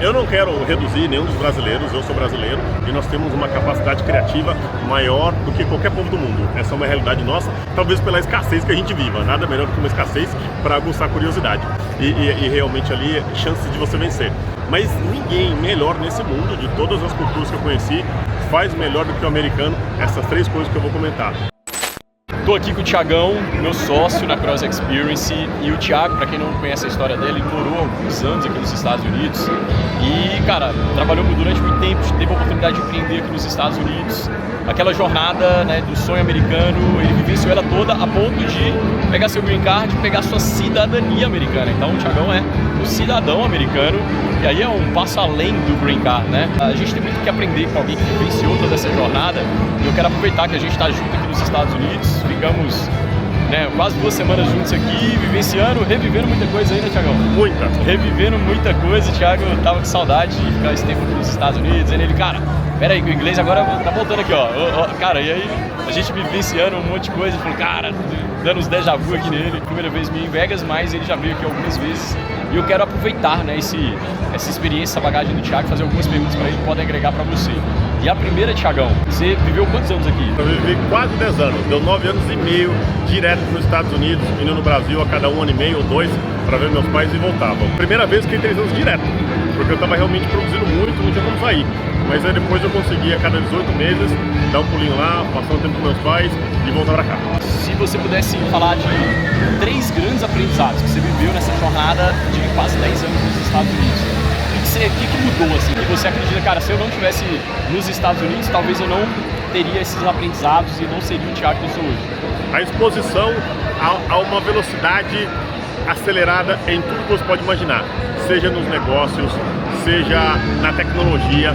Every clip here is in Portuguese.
Eu não quero reduzir nenhum dos brasileiros, eu sou brasileiro e nós temos uma capacidade criativa maior do que qualquer povo do mundo. Essa é uma realidade nossa, talvez pela escassez que a gente viva. Nada melhor do que uma escassez para aguçar a curiosidade e realmente ali chances de você vencer. Mas ninguém melhor nesse mundo, de todas as culturas que eu conheci, faz melhor do que o americano essas três coisas que eu vou comentar. Estou aqui com o Thiagão, meu sócio na Cross Experience, e o Thiago, para quem não conhece a história dele, ele morou alguns anos aqui nos Estados Unidos e, cara, trabalhou durante muito tempo, teve a oportunidade de empreender aqui nos Estados Unidos. Aquela jornada, né, do sonho americano, ele vivenciou ela toda a ponto de pegar seu green card e pegar sua cidadania americana. Então o Thiagão é um cidadão americano, e aí é um passo além do green card, né? A gente tem muito que aprender com alguém que vivenciou toda essa jornada, e eu quero aproveitar que a gente está junto aqui nos Estados Unidos. Ficamos, né, quase 2 semanas juntos aqui, vivenciando, revivendo muita coisa aí, né, Thiagão? Muita. Revivendo muita coisa. O Thiago tava com saudade de ficar esse tempo aqui nos Estados Unidos, e ele, cara, pera aí, que o inglês agora tá voltando aqui, ó. Cara, e aí a gente vivenciando um monte de coisa, falou, cara, dando uns déjà vu aqui nele. Primeira vez minha em Vegas, mas ele já veio aqui algumas vezes. E eu quero aproveitar, né, essa experiência, essa bagagem do Thiago, fazer algumas perguntas para ele que podem agregar para você. E a primeira, Thiagão, você viveu quantos anos aqui? Eu vivi quase 10 anos, deu 9 anos e meio direto nos Estados Unidos, indo no Brasil a cada 1 ano e meio ou 2 para ver meus pais e voltava. Primeira vez que fiquei 3 anos direto, porque eu estava realmente produzindo muito, não tinha como sair. Mas aí depois eu consegui a cada 18 meses dar um pulinho lá, passar um tempo com meus pais e voltar para cá. Se você pudesse falar de 3 grandes aprendizados que você viveu nessa jornada de quase 10 anos nos Estados Unidos, o que mudou, assim, que você acredita, cara, se eu não estivesse nos Estados Unidos, talvez eu não teria esses aprendizados e não seria o Thiago que eu sou hoje? A exposição a uma velocidade acelerada em tudo que você pode imaginar, seja nos negócios, seja na tecnologia,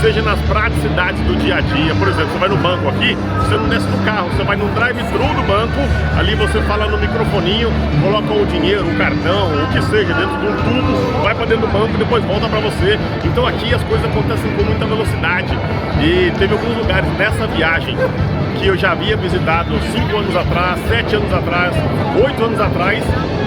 seja nas praticidades do dia a dia. Por exemplo, você vai no banco aqui, você não desce do carro, você vai no drive-thru do banco, ali você fala no microfoninho, coloca o dinheiro, o cartão, o que seja, dentro de um tubo, vai para dentro do banco e depois volta para você. Então aqui as coisas acontecem com muita velocidade. E teve alguns lugares nessa viagem que eu já havia visitado 5 anos atrás, 7 anos atrás, 8 anos atrás,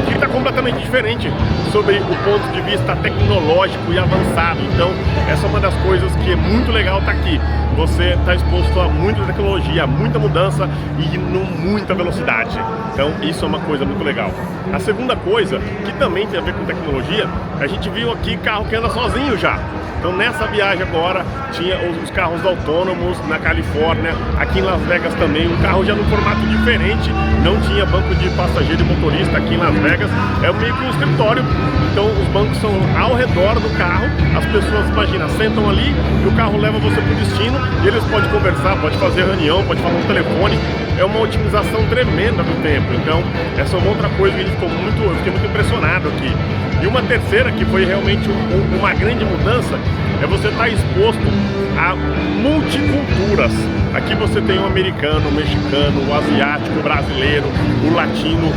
que está completamente diferente sobre o ponto de vista tecnológico e avançado. Então essa é uma das coisas que é muito legal estar aqui. Você está exposto a muita tecnologia, muita mudança e muita velocidade. Então isso é uma coisa muito legal. A segunda coisa, que também tem a ver com tecnologia, a gente viu aqui carro que anda sozinho já. Então nessa viagem agora tinha os carros autônomos na Califórnia, aqui em Las Vegas também, um carro já no formato diferente, não tinha banco de passageiro e motorista aqui em Las Vegas, é meio que um escritório, então os bancos são ao redor do carro, as pessoas, imagina, sentam ali e o carro leva você para o destino e eles podem conversar, pode fazer reunião, pode falar no telefone, é uma otimização tremenda do tempo. Então essa é uma outra coisa que eu fiquei muito impressionado aqui. E uma terceira, que foi realmente uma grande mudança, é você estar exposto a multiculturas. Aqui você tem o americano, o mexicano, o asiático, o brasileiro, o latino,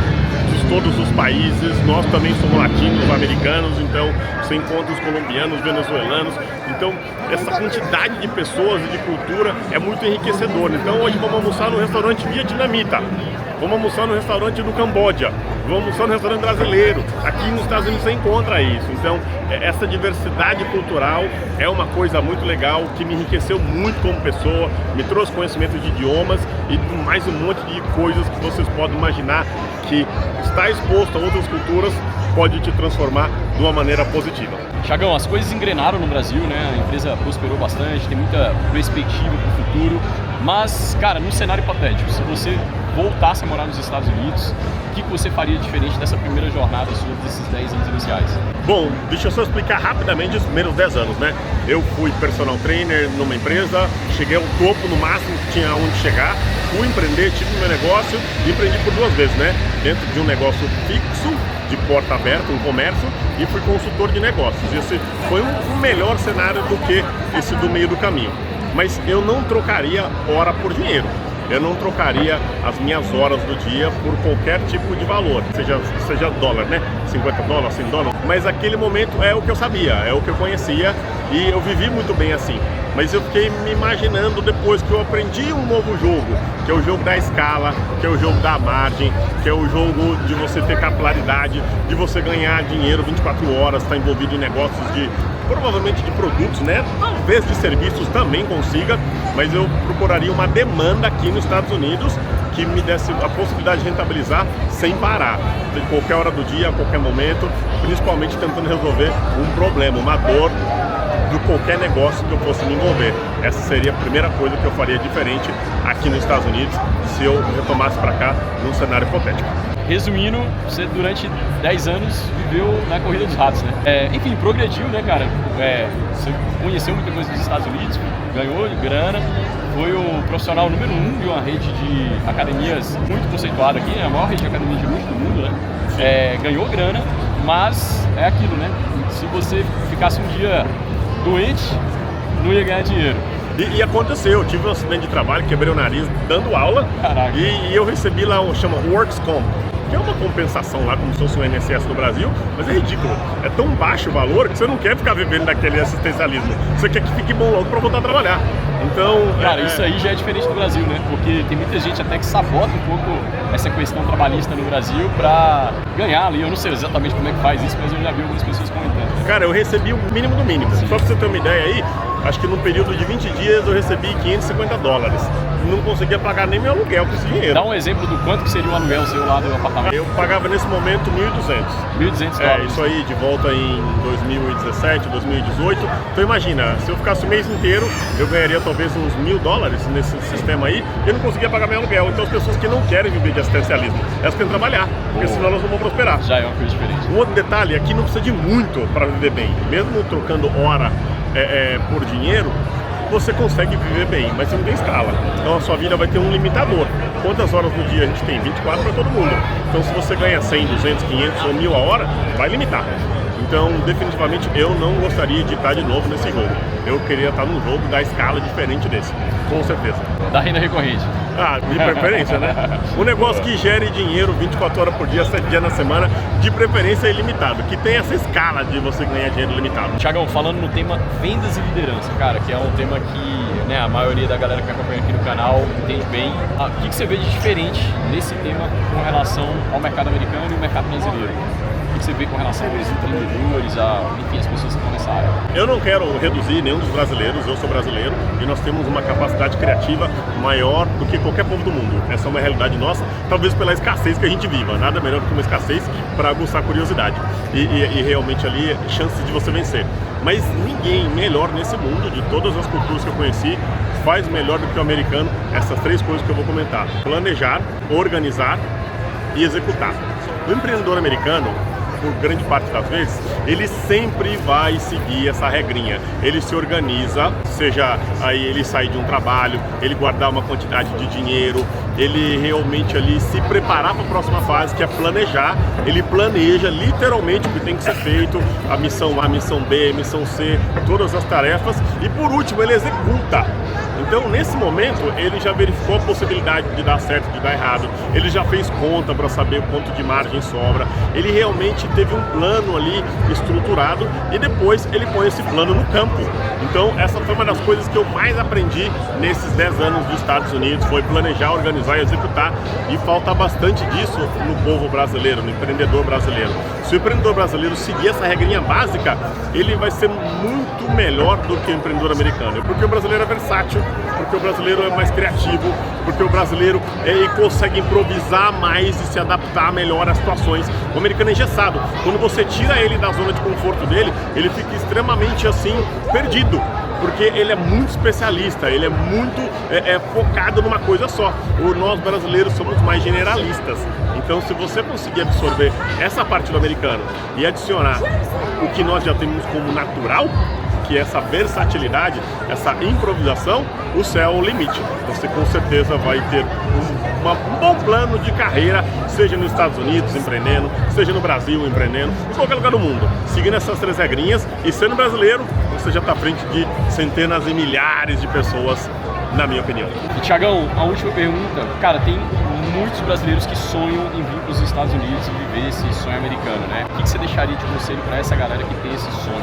de todos os países. Nós também somos latinos, americanos, então você encontra os colombianos, venezuelanos. Então essa quantidade de pessoas e de cultura é muito enriquecedora. Então hoje vamos almoçar no restaurante vietnamita, vamos almoçar no restaurante do Camboja, vamos almoçar no restaurante brasileiro. Aqui nos Estados Unidos você encontra isso. Então essa diversidade cultural é uma coisa muito legal, que me enriqueceu muito como pessoa, me trouxe conhecimento de idiomas e mais um monte de coisas que vocês podem imaginar, que estar exposto a outras culturas pode te transformar de uma maneira positiva. Thiagão, as coisas engrenaram no Brasil, né? A empresa prosperou bastante, tem muita perspectiva para o futuro, mas, cara, num cenário hipotético, se você voltasse a morar nos Estados Unidos, o que você faria diferente dessa primeira jornada sua, desses 10 anos iniciais? Bom, deixa eu só explicar rapidamente os primeiros 10 anos, né? Eu fui personal trainer numa empresa, cheguei ao topo no máximo que tinha onde chegar, fui empreender, tive meu negócio e empreendi por 2 vezes, né? Dentro de um negócio fixo, de porta aberta, um comércio, e fui consultor de negócios. Esse foi um melhor cenário do que esse do meio do caminho. Mas eu não trocaria hora por dinheiro. Eu não trocaria as minhas horas do dia por qualquer tipo de valor, seja dólar, né? 50 dólares, 100 dólares. Mas aquele momento é o que eu sabia, é o que eu conhecia e eu vivi muito bem assim. Mas eu fiquei me imaginando depois que eu aprendi um novo jogo, que é o jogo da escala, que é o jogo da margem, que é o jogo de você ter capilaridade, de você ganhar dinheiro 24 horas, estar envolvido em negócios de provavelmente de produtos, né? Talvez de serviços também consiga, mas eu procuraria uma demanda aqui nos Estados Unidos que me desse a possibilidade de rentabilizar sem parar, de qualquer hora do dia, a qualquer momento, principalmente tentando resolver um problema, uma dor de qualquer negócio que eu fosse me envolver. Essa seria a primeira coisa que eu faria diferente aqui nos Estados Unidos se eu retornasse para cá num cenário hipotético. Resumindo, você durante 10 anos viveu na corrida dos ratos, né? Enfim, progrediu, né, cara? Você conheceu muita coisa dos Estados Unidos, ganhou grana, foi o profissional número 1 de uma rede de academias muito conceituada aqui, né? A maior rede de academias de luxo do mundo, né? Ganhou grana, mas é aquilo, né? Se você ficasse um dia doente, não ia ganhar dinheiro. E aconteceu, eu tive um acidente de trabalho, quebrei o nariz dando aula. Caraca. E eu recebi lá chama Works Comp, que é uma compensação lá como se fosse um INSS no Brasil, mas é ridículo. É tão baixo o valor que você não quer ficar vivendo daquele assistencialismo. Você quer que fique bom logo para voltar a trabalhar. Então, cara, isso aí já é diferente do Brasil, né? Porque tem muita gente até que sabota um pouco essa questão trabalhista no Brasil pra ganhar ali. Eu não sei exatamente como é que faz isso, mas eu já vi algumas pessoas comentando. Cara, eu recebi o mínimo do mínimo. Sim. Só pra você ter uma ideia aí, acho que num período de 20 dias eu recebi $550. Não conseguia pagar nem meu aluguel com esse dinheiro. Dá um exemplo do quanto que seria o aluguel seu lá do apartamento. Eu pagava nesse momento $1.200. $1.200. Isso aí de volta em 2017, 2018. Então imagina, se eu ficasse o mês inteiro, eu ganharia talvez uns $1.000 nesse sistema aí, e eu não conseguia pagar meu aluguel. Então as pessoas que não querem viver de assistencialismo, elas têm que trabalhar, porque senão elas não vão prosperar. Já é uma coisa diferente. Um outro detalhe, aqui não precisa de muito para viver bem. Mesmo trocando hora por dinheiro, você consegue viver bem, mas você não tem escala. Então a sua vida vai ter um limitador. Quantas horas no dia a gente tem? 24 para todo mundo. Então se você ganha 100, 200, 500 ou 1.000 a hora, vai limitar. Então definitivamente eu não gostaria de estar de novo nesse jogo. Eu queria estar num jogo da escala diferente desse, com certeza. Da renda recorrente. De preferência, né? Um negócio que gere dinheiro 24 horas por dia, 7 dias na semana, de preferência ilimitado, que tem essa escala de você ganhar dinheiro ilimitado. Thiagão, falando no tema vendas e liderança, cara, que é um tema que, né, a maioria da galera que acompanha aqui no canal entende bem. O que você vê de diferente nesse tema com relação ao mercado americano e o mercado brasileiro? O que você vê com relação aos empreendedores, enfim, as pessoas que estão nessa área? Eu não quero reduzir nenhum dos brasileiros, eu sou brasileiro e nós temos uma capacidade criativa maior do que qualquer povo do mundo. Essa é uma realidade nossa, talvez pela escassez que a gente viva. Nada melhor do que uma escassez para aguçar a curiosidade e realmente ali chances de você vencer. Mas ninguém melhor nesse mundo, de todas as culturas que eu conheci, faz melhor do que o americano essas 3 coisas que eu vou comentar: planejar, organizar e executar. O empreendedor americano, por grande parte das vezes, ele sempre vai seguir essa regrinha. Ele se organiza, seja aí ele sair de um trabalho, ele guardar uma quantidade de dinheiro, ele realmente ali se preparar para a próxima fase, que é planejar. Ele planeja literalmente o que tem que ser feito, a missão A, a missão B, a missão C, todas as tarefas, e por último ele executa. Então, nesse momento, ele já verificou a possibilidade de dar certo, de dar errado. Ele já fez conta para saber o quanto de margem sobra. Ele realmente teve um plano ali estruturado e depois ele põe esse plano no campo. Então, essa foi uma das coisas que eu mais aprendi nesses 10 anos dos Estados Unidos, foi planejar, organizar e executar. E falta bastante disso no povo brasileiro, no empreendedor brasileiro. Se o empreendedor brasileiro seguir essa regrinha básica, ele vai ser muito melhor do que o empreendedor americano. Porque o brasileiro é versátil, porque o brasileiro é mais criativo, porque o brasileiro ele consegue improvisar mais e se adaptar melhor às situações. O americano é engessado. Quando você tira ele da zona de conforto dele, ele fica extremamente assim, perdido. Porque ele é muito especialista, ele é muito focado numa coisa só. Nós brasileiros somos mais generalistas. Então, se você conseguir absorver essa parte do americano e adicionar o que nós já temos como natural, que é essa versatilidade, essa improvisação, o céu é o limite. Você com certeza vai ter um bom plano de carreira, seja nos Estados Unidos empreendendo, seja no Brasil empreendendo, em qualquer lugar do mundo. Seguindo essas 3 regrinhas e sendo brasileiro, você já está à frente de centenas e milhares de pessoas, na minha opinião. E Thiagão, a última pergunta, cara, tem muitos brasileiros que sonham em vir para os Estados Unidos e viver esse sonho americano, né? O que você deixaria de conselho para essa galera que tem esse sonho?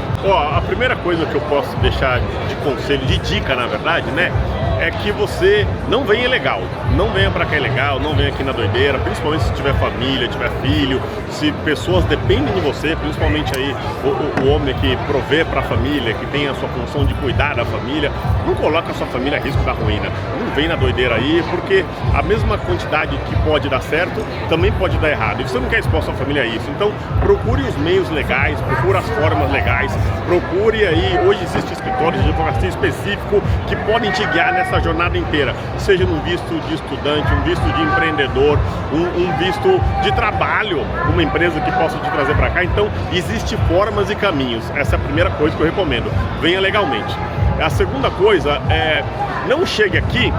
A primeira coisa que eu posso deixar de conselho, de dica na verdade, né, é que você não venha ilegal, não venha para cá ilegal, não venha aqui na doideira, principalmente se tiver família, tiver filho, se pessoas dependem de você, principalmente aí o homem que provê para a família, que tem a sua função de cuidar da família, não coloca a sua família a risco da ruína. Não vem na doideira aí, porque a mesma quantidade que pode dar certo, também pode dar errado. E você não quer expor a sua família a isso. Então, procure os meios legais, procure as formas legais, procure aí, hoje existe escritórios de advocacia específico que podem te guiar nessa jornada inteira, seja num visto de estudante, um visto de empreendedor, um visto de trabalho, uma empresa que possa te trazer para cá. Então, existem formas e caminhos. Essa é a primeira coisa que eu recomendo. Venha legalmente. A segunda coisa é, não chegue aqui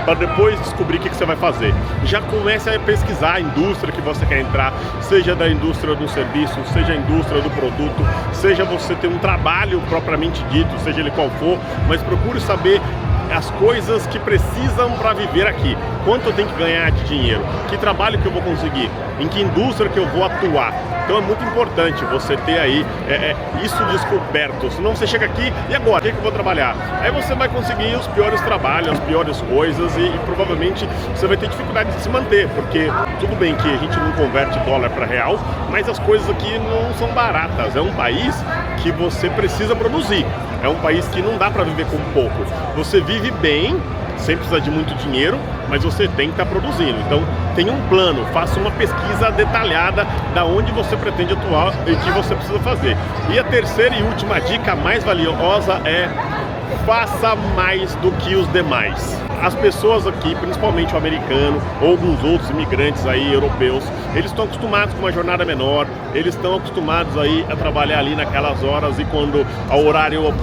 para depois descobrir o que você vai fazer. Já comece a pesquisar a indústria que você quer entrar, seja da indústria do serviço, seja a indústria do produto, seja você ter um trabalho propriamente dito, seja ele qual for, mas procure saber as coisas que precisam para viver aqui. Quanto eu tenho que ganhar de dinheiro? Que trabalho que eu vou conseguir? Em que indústria que eu vou atuar? Então é muito importante você ter aí isso descoberto. Senão você chega aqui e agora, o que eu vou trabalhar? Aí você vai conseguir os piores trabalhos, as piores coisas e provavelmente você vai ter dificuldade de se manter, porque tudo bem que a gente não converte dólar para real, mas as coisas aqui não são baratas. É um país que você precisa produzir. É um país que não dá para viver com pouco. Você vive bem, sem precisar de muito dinheiro, mas você tem que estar produzindo. Então, tenha um plano, faça uma pesquisa detalhada da onde você pretende atuar e o que você precisa fazer. E a terceira e última dica mais valiosa é: faça mais do que os demais. As pessoas aqui, principalmente o americano ou alguns outros imigrantes aí, europeus, eles estão acostumados com uma jornada menor, eles estão acostumados aí a trabalhar ali naquelas horas e quando o horário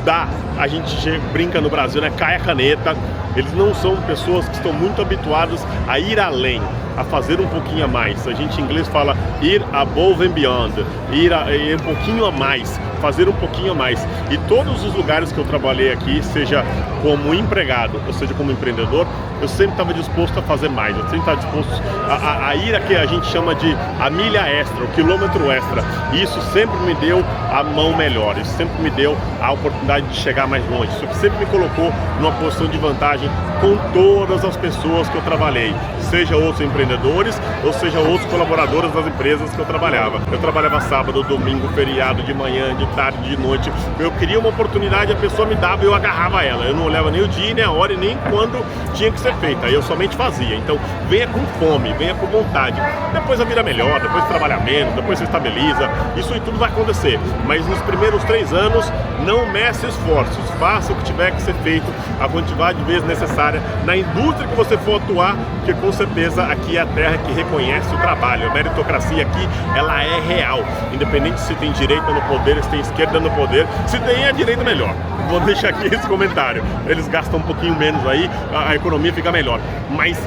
dá, a gente brinca no Brasil, né? Cai a caneta. Eles não são pessoas que estão muito habituadas a ir além, a fazer um pouquinho a mais. A gente em inglês fala ir above and beyond, ir um pouquinho a mais, fazer um pouquinho a mais. E todos os lugares que eu trabalhei aqui, seja como empregado ou seja como empreendedor, eu sempre estava disposto a fazer mais, eu sempre estava disposto a ir a que a gente chama de a milha extra, o quilômetro extra. E isso sempre me deu a mão melhor, isso sempre me deu a oportunidade de chegar mais longe, isso que sempre me colocou numa posição de vantagem com todas as pessoas que eu trabalhei, seja outros empreendedores ou seja outros colaboradores das empresas que eu trabalhava. Eu trabalhava sábado, domingo, feriado, de manhã, de tarde, de noite. Eu queria uma oportunidade, a pessoa me dava e eu agarrava ela. Eu não olhava nem o dia, nem a hora e nem quando tinha que ser feita. Eu somente fazia. Então, venha com fome, venha com vontade. Depois a vida melhora, depois você trabalha menos, depois você estabiliza. Isso e tudo vai acontecer. Mas nos primeiros 3 anos, não mece esforços. Faça o que tiver que ser feito, a quantidade de vezes necessária na indústria que você for atuar, porque com certeza aqui é a terra que reconhece o trabalho. A meritocracia aqui, ela é real. Independente se tem direita no poder, se tem esquerda no poder, se tem a direita, melhor. Vou deixar aqui esse comentário. Eles gastam um pouquinho menos aí, a economia fica melhor. Mas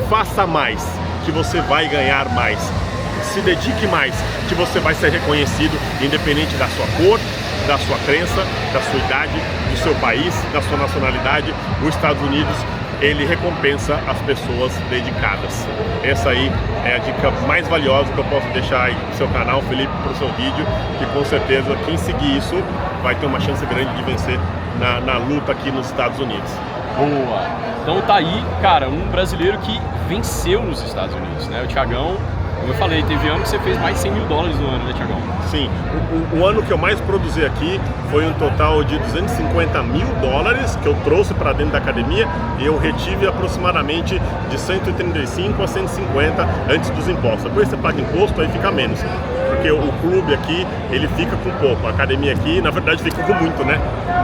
faça mais, que você vai ganhar mais. Se dedique mais, que você vai ser reconhecido, independente da sua cor, da sua crença, da sua idade, do seu país, da sua nacionalidade. Os Estados Unidos, ele recompensa as pessoas dedicadas. Essa aí é a dica mais valiosa que eu posso deixar aí pro seu canal, Felipe, pro seu vídeo, que com certeza quem seguir isso vai ter uma chance grande de vencer na luta aqui nos Estados Unidos. Boa! Então tá aí, cara, um brasileiro que venceu nos Estados Unidos, né? O Thiagão, como eu falei, teve ano que você fez mais de 100 mil dólares no ano, né, Thiagão? Sim, o ano que eu mais produzi aqui foi um total de 250 mil dólares que eu trouxe para dentro da academia e eu retive aproximadamente de 135 a 150 antes dos impostos. Depois você paga imposto, aí fica menos, porque o clube aqui, ele fica com pouco, a academia aqui, na verdade, fica com muito, né?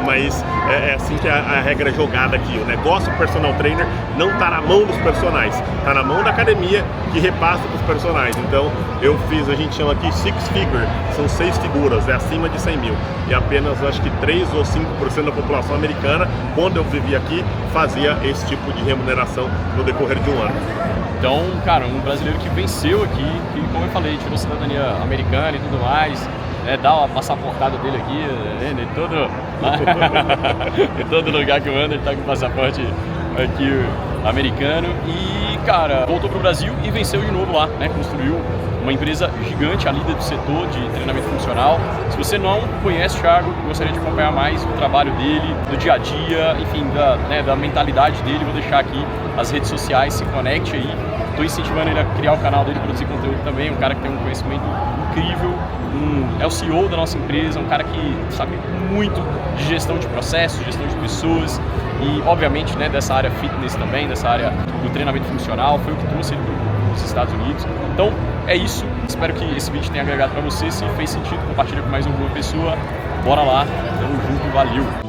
Mas é assim que a regra é jogada aqui. O negócio do personal trainer não está na mão dos personagens, está na mão da academia que repassa para os personagens. Então eu fiz, a gente chama aqui 6 figure, são 6 figuras, é acima de 100 mil. E apenas acho que 3 ou 5% da população americana, quando eu vivia aqui, fazia esse tipo de remuneração no decorrer de um ano. Então, cara, um brasileiro que venceu aqui, que, como eu falei, tirou cidadania americana e tudo mais, dá a passaportada dele aqui, em todo lugar que eu ando ele tá com o passaporte aqui americano. E, cara, voltou pro Brasil e venceu de novo lá, né? Construiu uma empresa gigante, a líder do setor de treinamento funcional. Se você não conhece o Thiago, gostaria de acompanhar mais o trabalho dele, do dia a dia, enfim, da mentalidade dele, vou deixar aqui as redes sociais, se conecte aí. Tô incentivando ele a criar o canal dele, produzir conteúdo também, um cara que tem um conhecimento incrível, é o CEO da nossa empresa, um cara que sabe muito de gestão de processos, gestão de pessoas e, obviamente, né, dessa área fitness também, dessa área do treinamento funcional, foi o que trouxe ele para os Estados Unidos. Então, é isso. Espero que esse vídeo tenha agregado para você. Se fez sentido, compartilha com mais alguma pessoa. Bora lá. Tamo junto. Valeu!